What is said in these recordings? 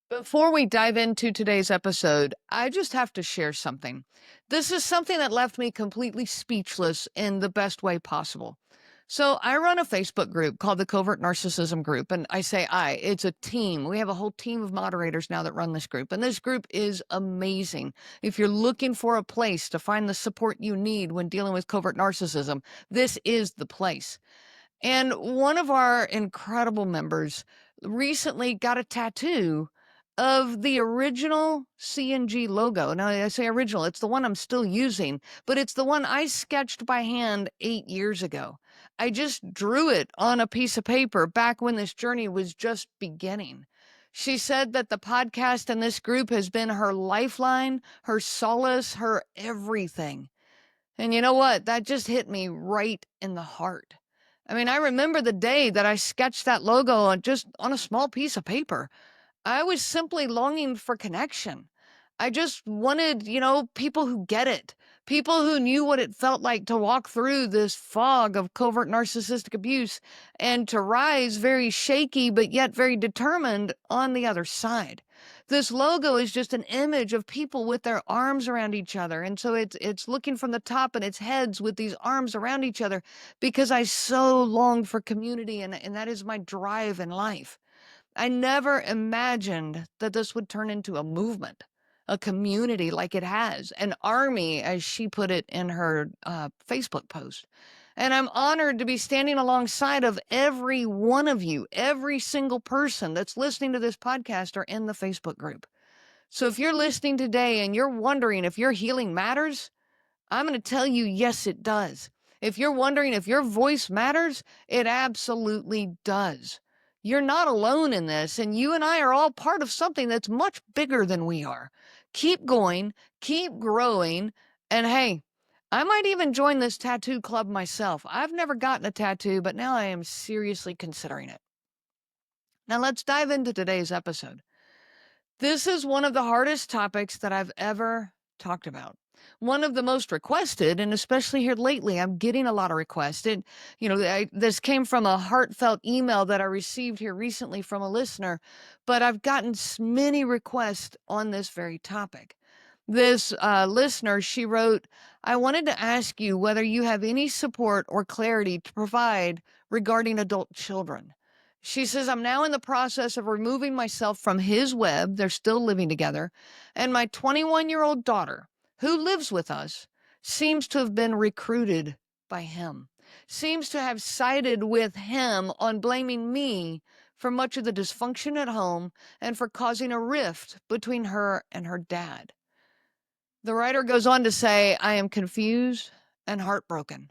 Before we dive into today's episode, I just have to share something. This is something that left me completely speechless in the best way possible. So, I run a Facebook group called the Covert Narcissism Group, and I say it's a team. We have a whole team of moderators now that run this group, and this group is amazing. If you're looking for a place to find the support you need when dealing with covert narcissism, this is the place. And one of our incredible members recently got a tattoo of the original CNG logo. Now, I say original, it's the one I'm still using, but it's the one I sketched by hand 8 years ago. I just drew it on a piece of paper back when this journey was just beginning. She said that the podcast and this group has been her lifeline, her solace, her everything. And you know what? That just hit me right in the heart. I mean, I remember the day that I sketched that logo on a small piece of paper. I was simply longing for connection. I just wanted, people who get it, people who knew what it felt like to walk through this fog of covert narcissistic abuse and to rise very shaky, but yet very determined on the other side. This logo is just an image of people with their arms around each other. And so it's looking from the top and it's heads with these arms around each other because I so longed for community and that is my drive in life. I never imagined that this would turn into a movement, a community like it has, an army, as she put it in her Facebook post. And I'm honored to be standing alongside of every one of you, every single person that's listening to this podcast or in the Facebook group. So if you're listening today and you're wondering if your healing matters, I'm going to tell you, yes, it does. If you're wondering if your voice matters, it absolutely does. You're not alone in this, and you and I are all part of something that's much bigger than we are. Keep going, keep growing, and hey, I might even join this tattoo club myself. I've never gotten a tattoo, but now I am seriously considering it. Now let's dive into today's episode. This is one of the hardest topics that I've ever talked about. One of the most requested, and especially here lately, I'm getting a lot of requests. This came from a heartfelt email that I received here recently from a listener, but I've gotten many requests on this very topic. This listener, she wrote, I wanted to ask you whether you have any support or clarity to provide regarding adult children. She says, I'm now in the process of removing myself from his web. They're still living together. And my 21-year-old daughter, who lives with us, seems to have been recruited by him, seems to have sided with him on blaming me for much of the dysfunction at home and for causing a rift between her and her dad. The writer goes on to say, I am confused and heartbroken.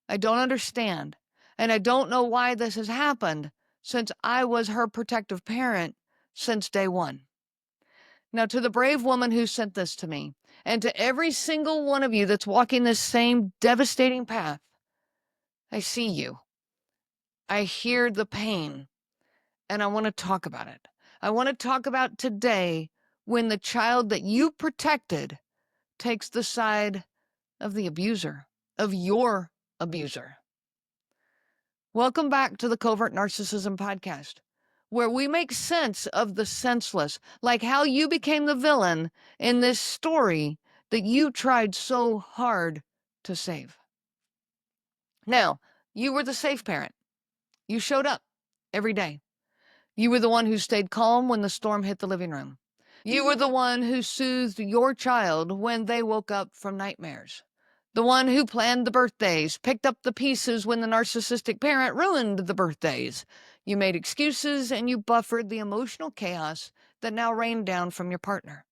I don't understand, and I don't know why this has happened since I was her protective parent since day one. Now, to the brave woman who sent this to me, and to every single one of you that's walking this same devastating path, I see you. I hear the pain, and I want to talk about it. I want to talk about today when the child that you protected takes the side of the abuser, of your abuser. Welcome back to the Covert Narcissism Podcast, where we make sense of the senseless, like how you became the villain in this story that you tried so hard to save. Now, you were the safe parent. You showed up every day. You were the one who stayed calm when the storm hit the living room. You were the one who soothed your child when they woke up from nightmares. The one who planned the birthdays, picked up the pieces when the narcissistic parent ruined the birthdays. You made excuses and you buffered the emotional chaos that now rained down from your partner.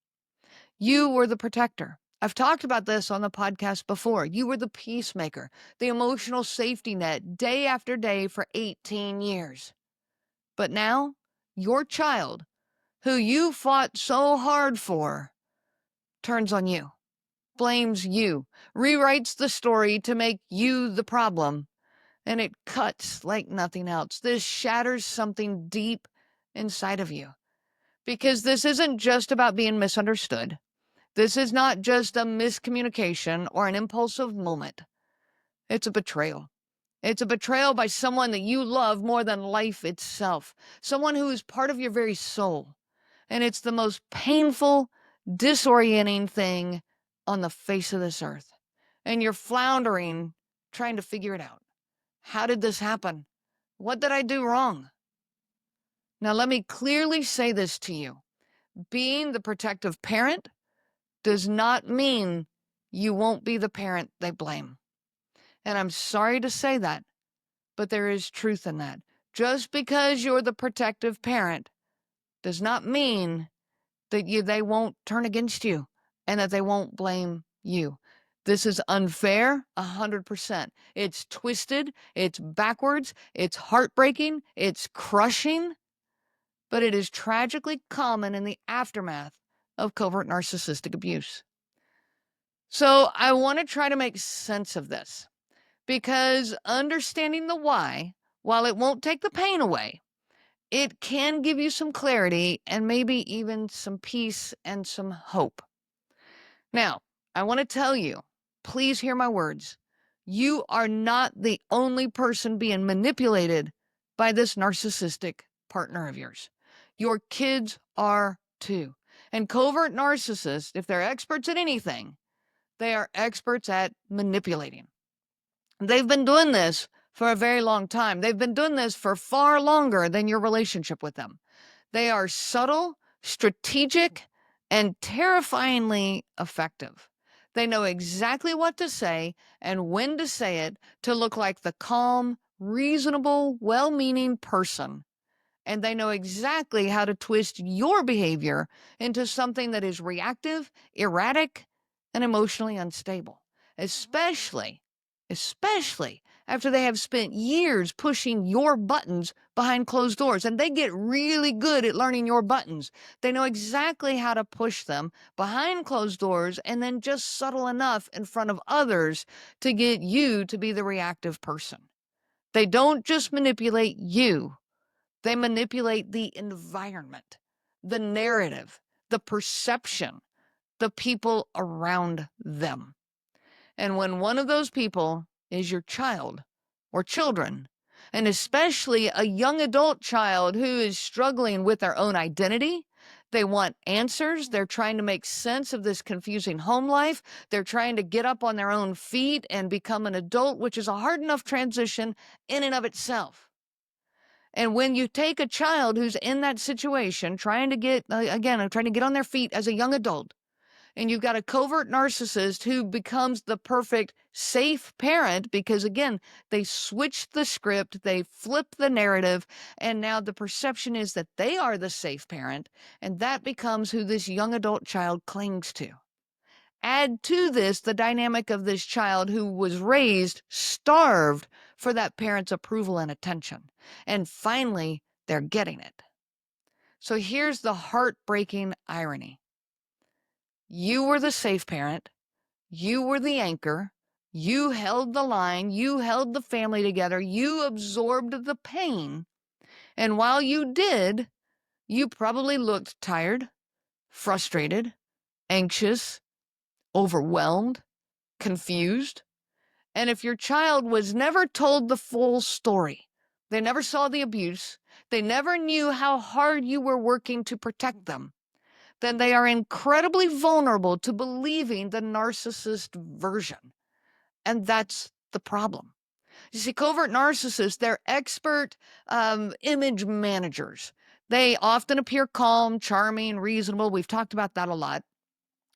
You were the protector. I've talked about this on the podcast before. You were the peacemaker, the emotional safety net, day after day for 18 years. But now, your child, who you fought so hard for, turns on you, blames you, rewrites the story to make you the problem, and it cuts like nothing else. This shatters something deep inside of you, because this isn't just about being misunderstood. This is not just a miscommunication or an impulsive moment. It's a betrayal. It's a betrayal by someone that you love more than life itself, someone who is part of your very soul. And it's the most painful, disorienting thing on the face of this earth. And you're floundering, trying to figure it out. How did this happen? What did I do wrong? Now, let me clearly say this to you. Being the protective parent does not mean you won't be the parent they blame. And I'm sorry to say that, but there is truth in that. Just because you're the protective parent does not mean that they won't turn against you and that they won't blame you. This is unfair, 100%. It's twisted, it's backwards, it's heartbreaking, it's crushing, but it is tragically common in the aftermath of covert narcissistic abuse. So I want to try to make sense of this, because understanding the why, while it won't take the pain away, it can give you some clarity and maybe even some peace and some hope. Now, I want to tell you, please hear my words. You are not the only person being manipulated by this narcissistic partner of yours. Your kids are too. And covert narcissists, if they're experts at anything, they are experts at manipulating. They've been doing this for a very long time. They've been doing this for far longer than your relationship with them. They are subtle, strategic, and terrifyingly effective. They know exactly what to say and when to say it to look like the calm, reasonable, well-meaning person. And they know exactly how to twist your behavior into something that is reactive, erratic, and emotionally unstable, especially after they have spent years pushing your buttons behind closed doors. And they get really good at learning your buttons. They know exactly how to push them behind closed doors and then just subtle enough in front of others to get you to be the reactive person. They don't just manipulate you. They manipulate the environment, the narrative, the perception, the people around them. And when one of those people is your child or children, and especially a young adult child who is struggling with their own identity, they want answers. They're trying to make sense of this confusing home life. They're trying to get up on their own feet and become an adult, which is a hard enough transition in and of itself. And when you take a child who's in that situation, trying to get, trying to get on their feet as a young adult, and you've got a covert narcissist who becomes the perfect safe parent because, again, they switch the script, they flip the narrative, and now the perception is that they are the safe parent, and that becomes who this young adult child clings to. Add to this the dynamic of this child who was raised starved for that parent's approval and attention. And finally, they're getting it. So here's the heartbreaking irony. You were the safe parent. You were the anchor. You held the line. You held the family together. You absorbed the pain. And while you did, you probably looked tired, frustrated, anxious, overwhelmed, confused. And if your child was never told the full story, they never saw the abuse, they never knew how hard you were working to protect them, then they are incredibly vulnerable to believing the narcissist version. And that's the problem. You see, covert narcissists, they're expert image managers. They often appear calm, charming, reasonable. We've talked about that a lot,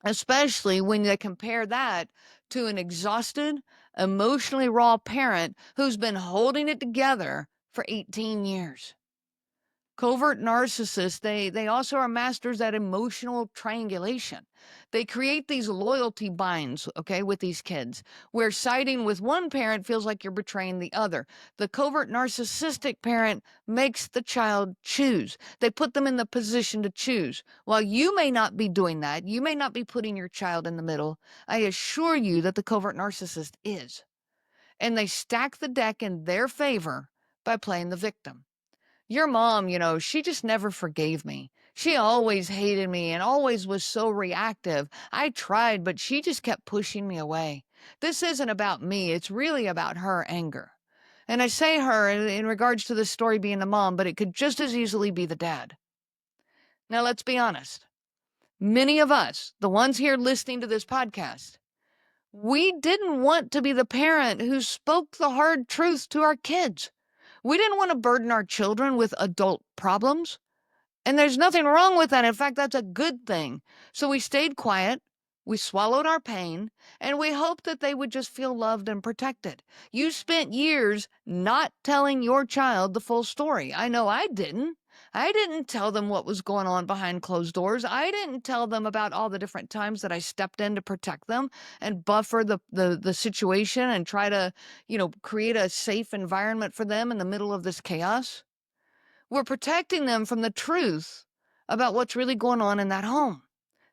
especially when they compare that to an exhausted, emotionally raw parent who's been holding it together for 18 years. Covert narcissists, they also are masters at emotional triangulation. They create these loyalty binds, okay, with these kids, where siding with one parent feels like you're betraying the other. The covert narcissistic parent makes the child choose. They put them in the position to choose. While you may not be doing that, you may not be putting your child in the middle, I assure you that the covert narcissist is. And they stack the deck in their favor by playing the victim. Your mom, she just never forgave me. She always hated me and always was so reactive. I tried, but she just kept pushing me away. This isn't about me. It's really about her anger. And I say her in regards to this story being the mom, but it could just as easily be the dad. Now, let's be honest. Many of us, the ones here listening to this podcast, we didn't want to be the parent who spoke the hard truth to our kids. We didn't want to burden our children with adult problems. And there's nothing wrong with that. In fact, that's a good thing. So we stayed quiet, we swallowed our pain, and we hoped that they would just feel loved and protected. You spent years not telling your child the full story. I know I didn't. I didn't tell them what was going on behind closed doors. I didn't tell them about all the different times that I stepped in to protect them and buffer the situation and try to, create a safe environment for them in the middle of this chaos. We're protecting them from the truth about what's really going on in that home.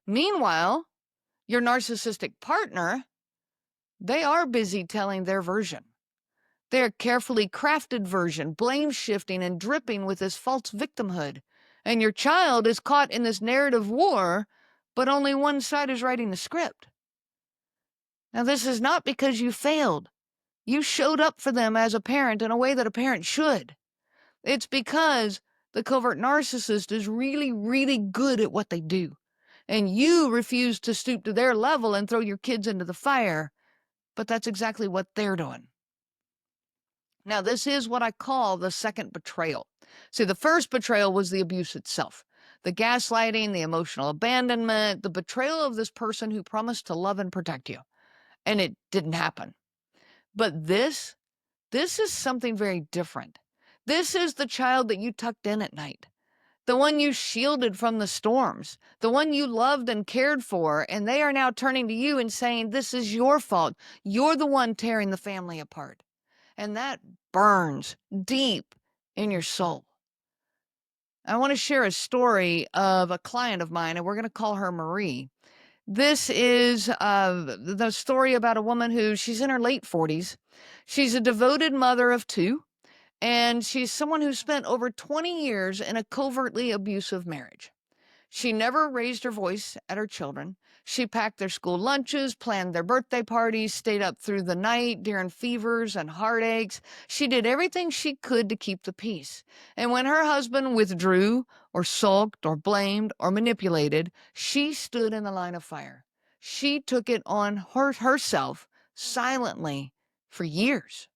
Meanwhile, your narcissistic partner, they are busy telling their version. Their carefully crafted version, blame shifting and dripping with this false victimhood. And your child is caught in this narrative war, but only one side is writing the script. Now, this is not because you failed. You showed up for them as a parent in a way that a parent should. It's because the covert narcissist is really, really good at what they do. And you refuse to stoop to their level and throw your kids into the fire. But that's exactly what they're doing. Now, this is what I call the second betrayal. See, the first betrayal was the abuse itself. The gaslighting, the emotional abandonment, the betrayal of this person who promised to love and protect you. And it didn't happen. But this is something very different. This is the child that you tucked in at night, the one you shielded from the storms, the one you loved and cared for, and they are now turning to you and saying, this is your fault. You're the one tearing the family apart. And that burns deep in your soul. I want to share a story of a client of mine, and we're going to call her Marie. This is the story about a woman who, she's in her late 40s. She's a devoted mother of two. And she's someone who spent over 20 years in a covertly abusive marriage. She never raised her voice at her children. She packed their school lunches, planned their birthday parties, stayed up through the night during fevers and heartaches. She did everything she could to keep the peace. And when her husband withdrew or sulked or blamed or manipulated, she stood in the line of fire. She took it on herself silently for years.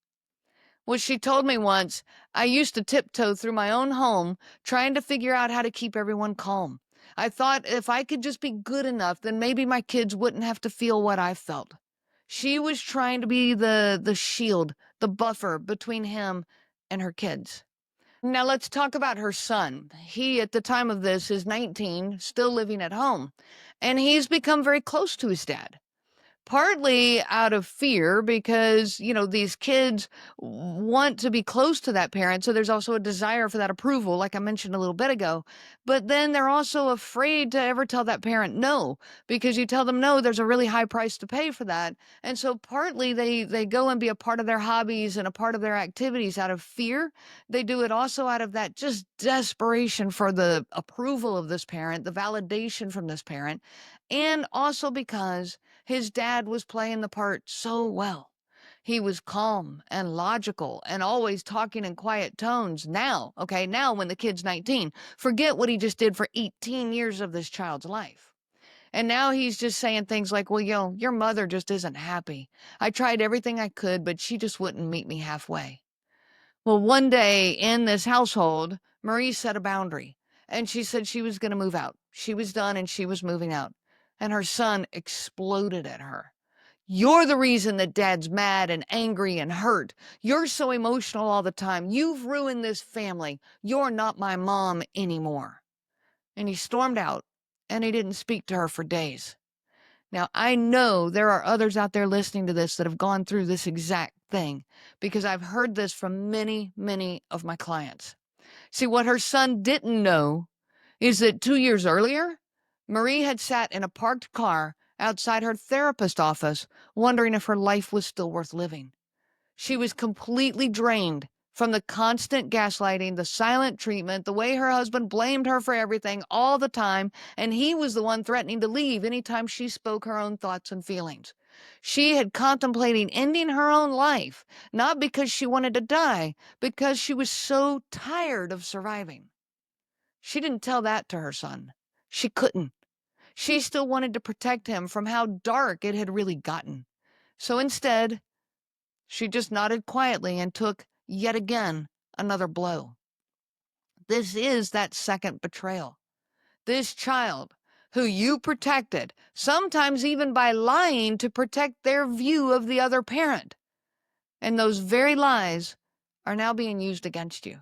Well, she told me once, I used to tiptoe through my own home trying to figure out how to keep everyone calm. I thought if I could just be good enough, then maybe my kids wouldn't have to feel what I felt. She was trying to be the shield, the buffer between him and her kids. Now let's talk about her son. He, at the time of this, is 19, still living at home, and he's become very close to his dad. Partly out of fear because, these kids want to be close to that parent. So there's also a desire for that approval, like I mentioned a little bit ago. But then they're also afraid to ever tell that parent no, because you tell them no, there's a really high price to pay for that. And so partly they go and be a part of their hobbies and a part of their activities out of fear. They do it also out of that just desperation for the approval of this parent, the validation from this parent, and also because his dad was playing the part so well. He was calm and logical and always talking in quiet tones. Now when the kid's 19, forget what he just did for 18 years of this child's life. And now he's just saying things like, well, your mother just isn't happy. I tried everything I could, but she just wouldn't meet me halfway. Well, one day in this household, Marie set a boundary, and she said she was going to move out. She was done and she was moving out. And her son exploded at her. You're the reason that Dad's mad and angry and hurt. You're so emotional all the time. You've ruined this family. You're not my mom anymore. And he stormed out, and he didn't speak to her for days. Now, I know there are others out there listening to this that have gone through this exact thing, because I've heard this from many, many of my clients. See, what her son didn't know is that 2 years earlier, Marie had sat in a parked car outside her therapist's office, wondering if her life was still worth living. She was completely drained from the constant gaslighting, the silent treatment, the way her husband blamed her for everything all the time, and he was the one threatening to leave anytime she spoke her own thoughts and feelings. She had contemplating ending her own life, not because she wanted to die, because she was so tired of surviving. She didn't tell that to her son. She couldn't. She still wanted to protect him from how dark it had really gotten. So instead, she just nodded quietly and took, yet again, another blow. This is that second betrayal. This child, who you protected, sometimes even by lying to protect their view of the other parent. And those very lies are now being used against you.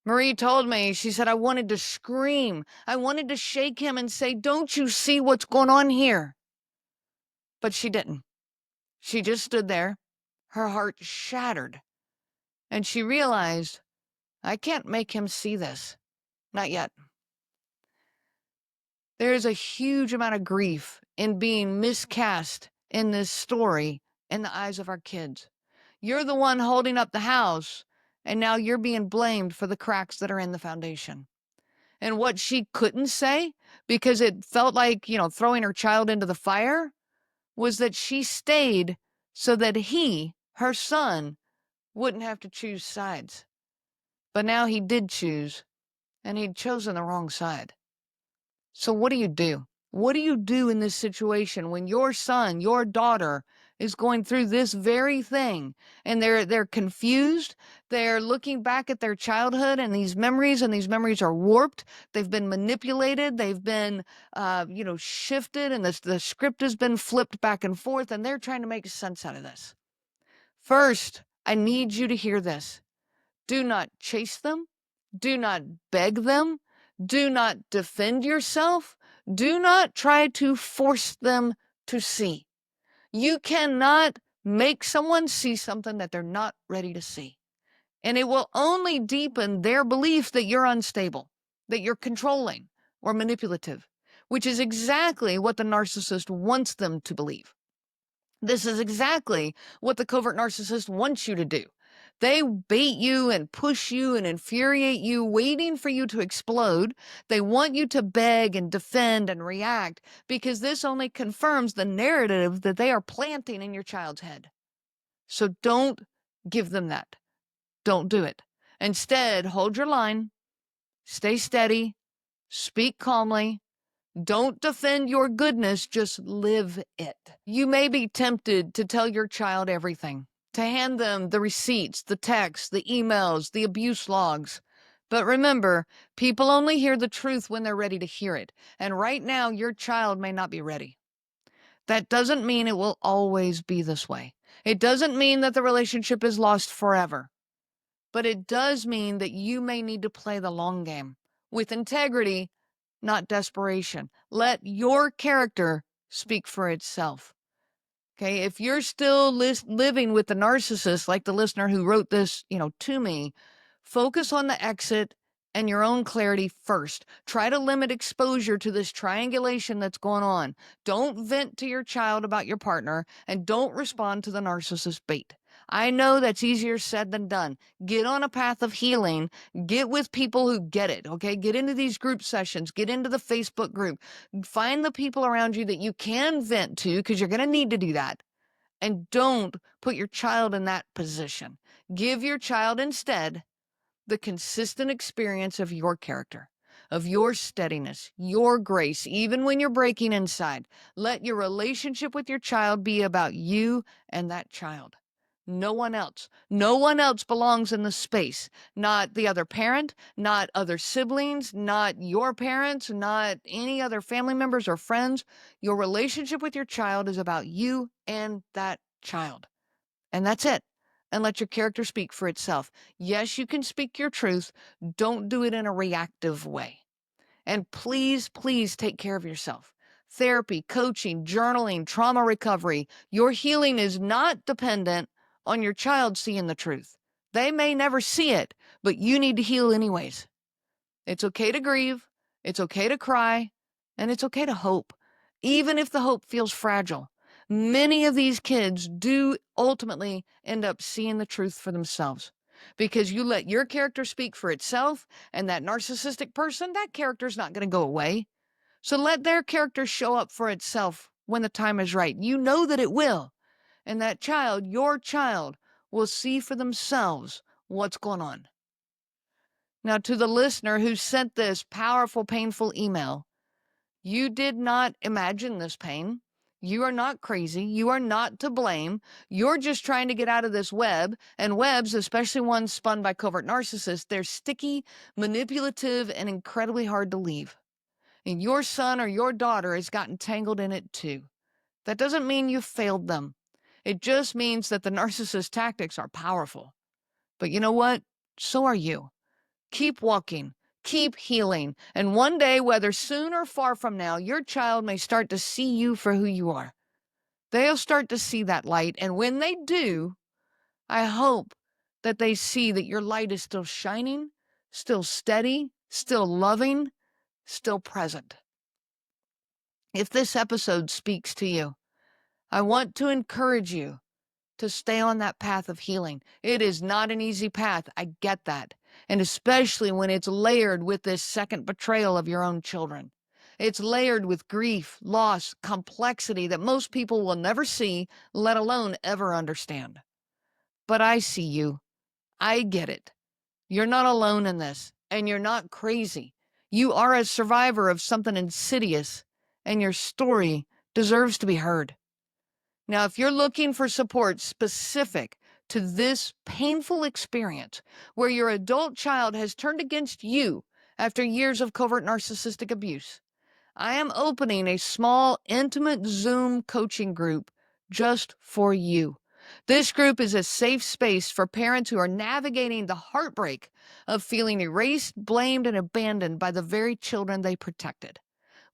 Marie told me, she said, I wanted to scream. I wanted to shake him and say, don't you see what's going on here? But she didn't. She just stood there, her heart shattered. And she realized, I can't make him see this. Not yet. There is a huge amount of grief in being miscast in this story in the eyes of our kids. You're the one holding up the house, and now you're being blamed for the cracks that are in the foundation. And what she couldn't say, because it felt like, throwing her child into the fire, was that she stayed so that he, her son, wouldn't have to choose sides. But now he did choose, and he'd chosen the wrong side. So what do you do? What do you do in this situation when your son, your daughter is going through this very thing and they're confused, they're looking back at their childhood and these memories are warped, they've been manipulated, they've been shifted, and the script has been flipped back and forth, and they're trying to make sense out of this. First, I need you to hear this. Do not chase them. Do not beg them. Do not defend yourself. Do not try to force them to see. You cannot make someone see something that they're not ready to see. And it will only deepen their belief that you're unstable, that you're controlling or manipulative, which is exactly what the narcissist wants them to believe. This is exactly what the covert narcissist wants you to do. They bait you and push you and infuriate you, waiting for you to explode. They want you to beg and defend and react, because this only confirms the narrative that they are planting in your child's head. So don't give them that. Don't do it. Instead, hold your line, stay steady, speak calmly. Don't defend your goodness, just live it. You may be tempted to tell your child everything, to hand them the receipts, the texts, the emails, the abuse logs. But remember, people only hear the truth when they're ready to hear it. And right now, your child may not be ready. That doesn't mean it will always be this way. It doesn't mean that the relationship is lost forever. But it does mean that you may need to play the long game with integrity, not desperation. Let your character speak for itself. Okay, if you're still living with the narcissist, like the listener who wrote this, to me, focus on the exit and your own clarity first. Try to limit exposure to this triangulation that's going on. Don't vent to your child about your partner, and don't respond to the narcissist bait. I know that's easier said than done. Get on a path of healing. Get with people who get it, okay? Get into these group sessions. Get into the Facebook group. Find the people around you that you can vent to, because you're going to need to do that. And don't put your child in that position. Give your child instead the consistent experience of your character, of your steadiness, your grace, even when you're breaking inside. Let your relationship with your child be about you and that child. No one else. No one else belongs in the space. Not the other parent, not other siblings, not your parents, not any other family members or friends. Your relationship with your child is about you and that child. And that's it. And let your character speak for itself. Yes, you can speak your truth. Don't do it in a reactive way. And please, please take care of yourself. Therapy, coaching, journaling, trauma recovery. Your healing is not dependent on your child seeing the truth. They may never see it, but you need to heal anyways. It's okay to grieve. It's okay to cry. And it's okay to hope, even if the hope feels fragile. Many of these kids do ultimately end up seeing the truth for themselves, because you let your character speak for itself, and that narcissistic person, that character's not going to go away. So let their character show up for itself when the time is right. You know that it will. And that child, your child, will see for themselves what's going on. Now, to the listener who sent this powerful, painful email, you did not imagine this pain. You are not crazy. You are not to blame. You're just trying to get out of this web. And webs, especially ones spun by covert narcissists, they're sticky, manipulative, and incredibly hard to leave. And your son or your daughter has gotten tangled in it too. That doesn't mean you failed them. It just means that the narcissist tactics are powerful. But you know what? So are you. Keep walking, keep healing, and one day, whether soon or far from now, your child may start to see you for who you are. They'll start to see that light, and when they do, I hope that they see that your light is still shining, still steady, still loving, still present. If this episode speaks to you, I want to encourage you to stay on that path of healing. It is not an easy path. I get that. And especially when it's layered with this second betrayal of your own children. It's layered with grief, loss, complexity that most people will never see, let alone ever understand. But I see you. I get it. You're not alone in this, and you're not crazy. You are a survivor of something insidious, and your story deserves to be heard. Now, if you're looking for support specific to this painful experience where your adult child has turned against you after years of covert narcissistic abuse, I am opening a small, intimate Zoom coaching group just for you. This group is a safe space for parents who are navigating the heartbreak of feeling erased, blamed, and abandoned by the very children they protected.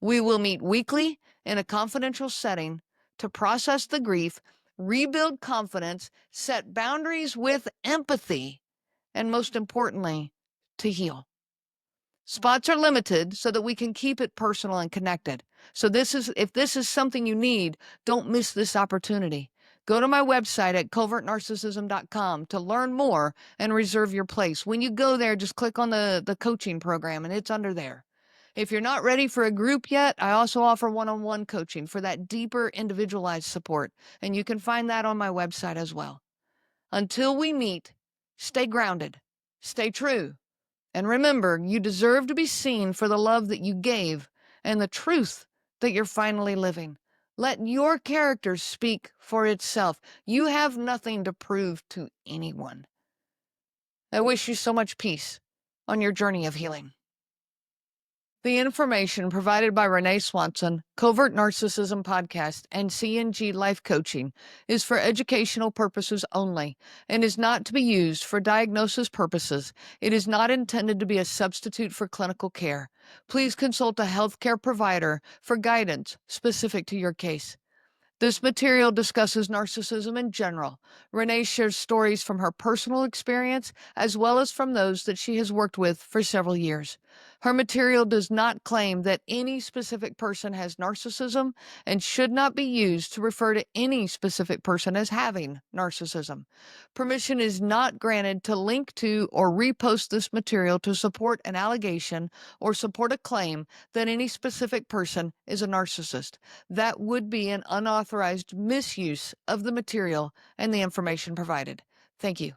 We will meet weekly in a confidential setting to process the grief, rebuild confidence, set boundaries with empathy, and most importantly, to heal. Spots are limited so that we can keep it personal and connected. So if this is something you need, don't miss this opportunity. Go to my website at covertnarcissism.com to learn more and reserve your place. When you go there, just click on the coaching program and it's under there. If you're not ready for a group yet, I also offer one-on-one coaching for that deeper individualized support, and you can find that on my website as well. Until we meet, stay grounded, stay true, and remember, you deserve to be seen for the love that you gave and the truth that you're finally living. Let your character speak for itself. You have nothing to prove to anyone. I wish you so much peace on your journey of healing. The information provided by RENEE Swanson, Covert Narcissism Podcast, and CNG Life Coaching is for educational purposes only and is not to be used for diagnosis purposes. It is not intended to be a substitute for clinical care. Please consult a healthcare provider for guidance specific to your case. This material discusses narcissism in general. RENEE shares stories from her personal experience as well as from those that she has worked with for several years. Her material does not claim that any specific person has narcissism and should not be used to refer to any specific person as having narcissism. Permission is not granted to link to or repost this material to support an allegation or support a claim that any specific person is a narcissist. That would be an unauthorized misuse of the material and the information provided. Thank you.